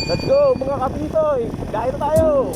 Let's go mga kapitoy! Kain na tayo!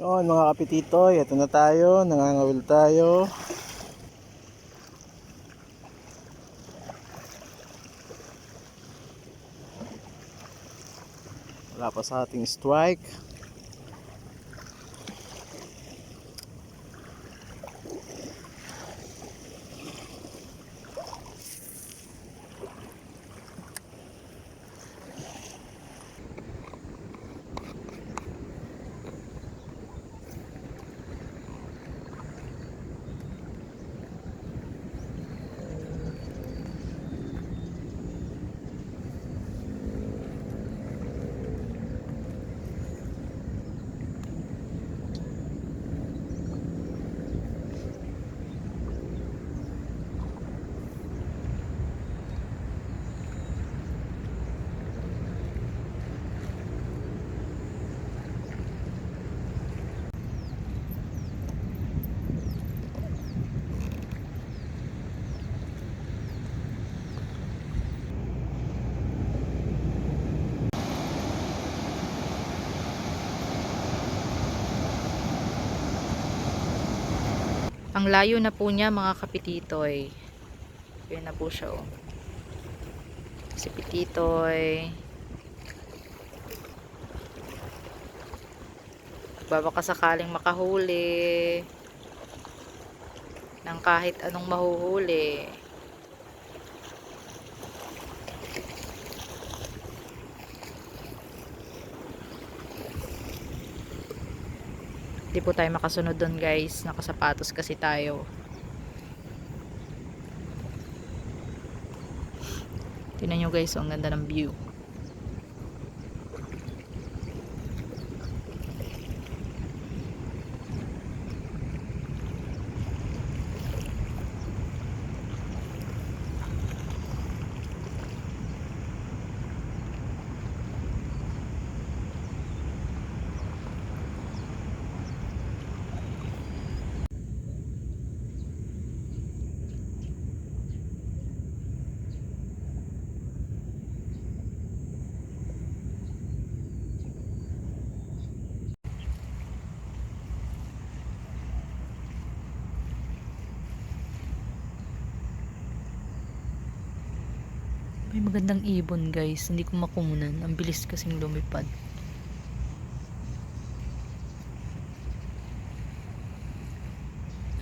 Yun mga kapititoy, ito na tayo, nangangawil tayo. Wala pa sa ating strike. Ang layo na po niya mga kapititoy. Yun na po siya oh. Si Pititoy. Baka sakaling makahuli ng kahit anong mahuhuli. Hindi po tayo makasunod doon guys. Nakasapatos kasi tayo. Tingnan nyo guys, ang ganda ng view. May magandang ibon guys. Hindi ko makunan. Ang bilis kasing lumipad.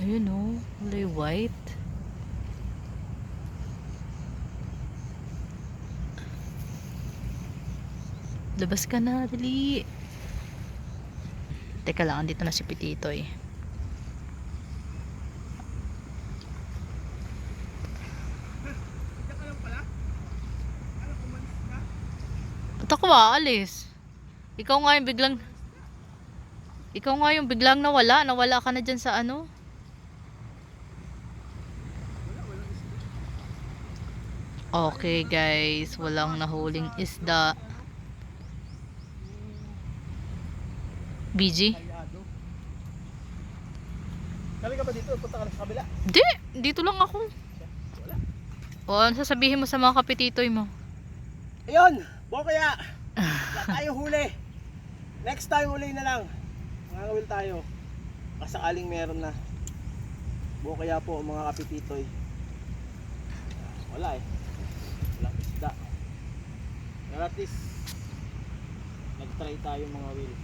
Ayun oh. Kulay white. Labas ka na. Dali. Teka lang. Andito na si Pititoy. Ba't ako aalis? Ikaw nga yung biglang nawala. Nawala ka na dyan sa ano? Okay guys, walang nahuling isda. BG? Galing ka ba dito? Punta ka na sa kabila. Di! Dito lang ako. O, ano sasabihin mo sa mga kapititoy mo? Ayun! Kaya wala tayo huli. Next time huli na lang. Mangangawil tayo. Kasakaling meron na. Kaya po mga kapititoy. Wala eh. Walang isda. Pero at least nag-try tayo mga will.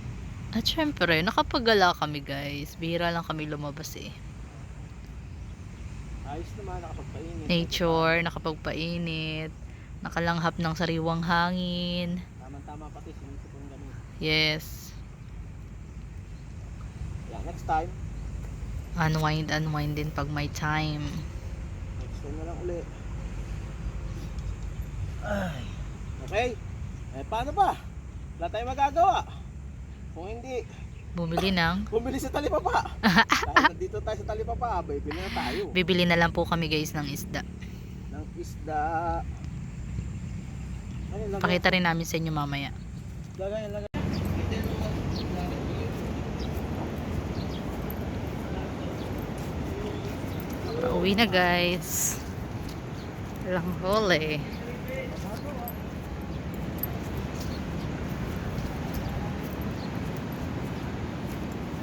At syempre, nakapagala kami guys. Bihira lang kami lumabas eh. Ayos naman, nakapagpainit. Nature, nakapagpainit. Nakalanghap ng sariwang hangin. Tama-tama pati sinisipon kami. Yes. Yeah, next time. Unwind din pag may time. Next time na lang uli. Ay. Okay. Eh paano ba? Wala tayong magagawa. Kung hindi, Bumili ng bumili sa Talipapa. Dahil nandito tayo sa Talipapa, bibili na tayo. Bibili na lang po kami guys ng isda. Ng isda. Ayun, lagay. Pakita rin namin sa inyo mamaya. Lagay. Pauwi na guys. Walang huli.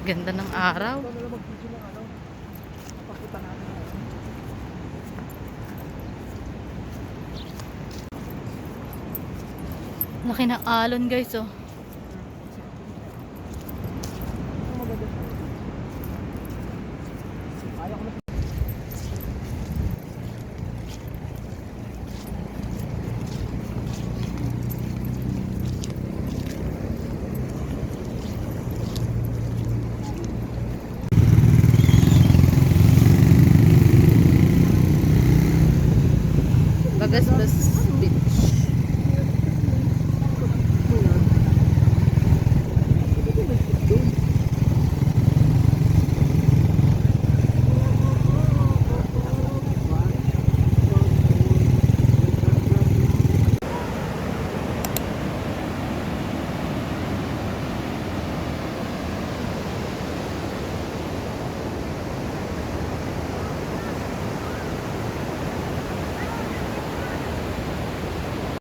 Ganda ng araw. Laki ng alon guys oh. Bagasbas Beach.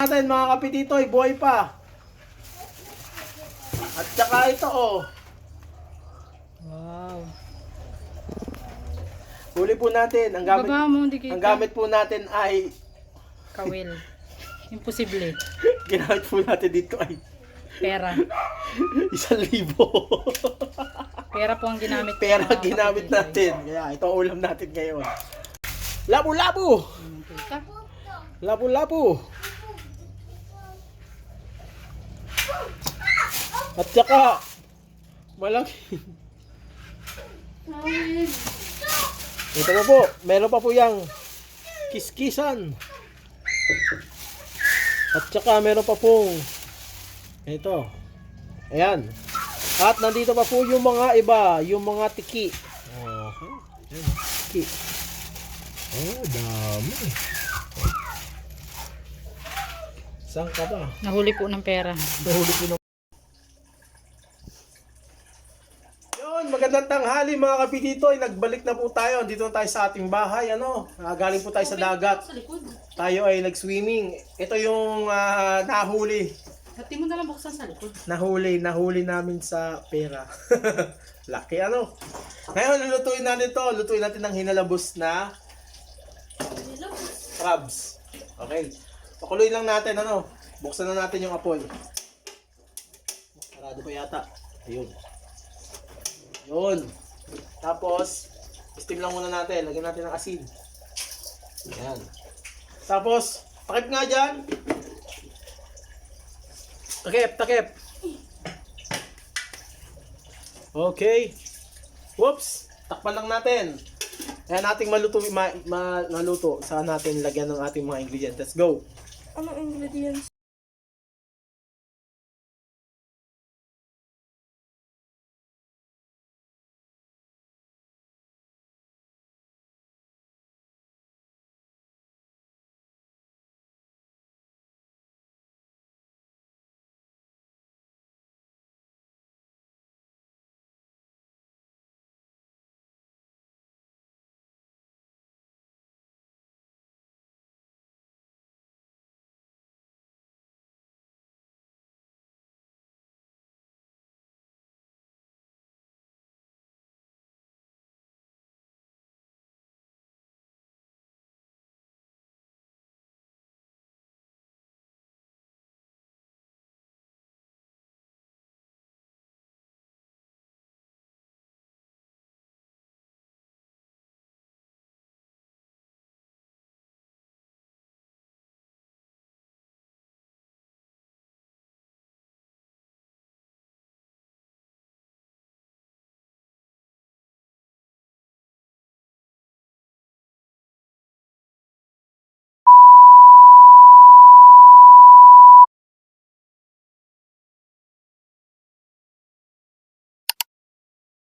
Natin mga kapititoy, buhay pa. At saka ito oh. Wow. Huli po natin. Ang gamit, Baba mo, hindi kita. ang gamit po natin ay Kawil. Imposible. ginamit po natin dito ay Pera. 1,000. Pera po ang ginamit. Pera mga ginamit kapititoy. natin. Kaya ito ang ulam natin ngayon. Labo-labo! Kita? Labo-labo! At saka malaki. Ito na po, meron pa po yung kiskisan. At saka meron pa pong ito. Ayan. At nandito pa po yung mga iba, yung mga tiki. Oh, ayan, tiki. Oh, dami. Saan ka ba? Nahuli po ng pera. Nahuli ko na. Yun, magandang tanghali mga kapititoy. Nagbalik na po tayo. Dito na tayo sa ating bahay. Galing po tayo sa dagat. Tayo ay nag-swimming. Ito yung nahuli. Hati mo na lang buksan sa likod. Nahuli namin sa pera. Laki Ngayon, lulutuin natin to. Lutuin natin ng hinalabos na crabs. Okay. Pakuloy lang natin, ano? Buksan na natin yung apoy. Sarado pa yata. Ayun. Yun. Tapos, steam lang muna natin. Lagyan natin ng asin. Ayan. Tapos, takip nga dyan. Takip. Okay. Whoops. Takpan lang natin. Ayan ating maluto sa natin lagyan ng ating mga ingredients. Let's go. Anong ingredients?